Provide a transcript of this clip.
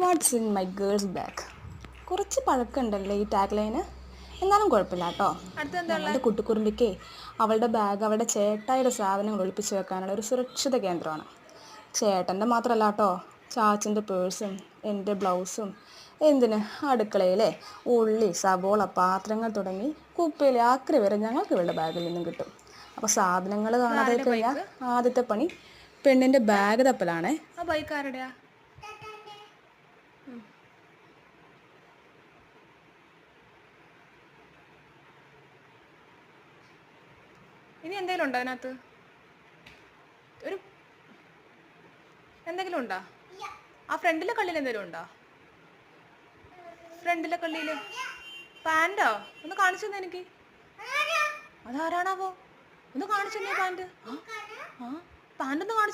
What's in my girls bag. കുറച്ച് പഴക്കമുണ്ടല്ലേ ഈ tag line, എന്നാലും കുഴപ്പമില്ല കേട്ടോ. ഞങ്ങളുടെ കുട്ടിക്കുറുമ്പിക്കേ അവളുടെ ബാഗ് അവളുടെ ചേട്ടായിയുടെ സാധനങ്ങൾ ഒളിപ്പിച്ച് വെക്കാനുള്ള ഒരു സുരക്ഷിത കേന്ദ്രമാണ്. ചേട്ടൻ്റെ മാത്രമല്ല കേട്ടോ, ചാച്ചൻ്റെ പേഴ്സും എൻ്റെ ബ്ലൗസും, എന്തിന് അടുക്കളയിലെ ഉള്ളി, സബോള, പാത്രങ്ങൾ തുടങ്ങി കുപ്പയിലെ ആക്രി വരെ ഞങ്ങൾക്ക് ഇവളുടെ ബാഗിൽ നിന്നും കിട്ടും. അപ്പോൾ സാധനങ്ങൾ കാണാതെ കഴിഞ്ഞാൽ ആദ്യത്തെ പണി പെണ്ണിൻ്റെ ബാഗ് തപ്പലാണേ. ആ ബൈക്ക് ആരുടെയാ? ഇനി എന്തെങ്കിലും ഉണ്ടോ അതിനകത്ത്? ഒരു എന്തെങ്കിലും ഉണ്ടോ? ആ ഫ്രണ്ടിലെ കള്ളിയിൽ എന്തെങ്കിലും ഉണ്ടോ? ഫ്രണ്ടിലെ കള്ളിയിൽ പാൻറ്റോ? ഒന്ന് കാണിച്ചു തന്നെ എനിക്ക്. അതാരാണാവോ? ഒന്ന് കാണിച്ചു തന്നെ പാൻറ്. ആ പാൻറ് ഒന്ന് കാണിച്ചു.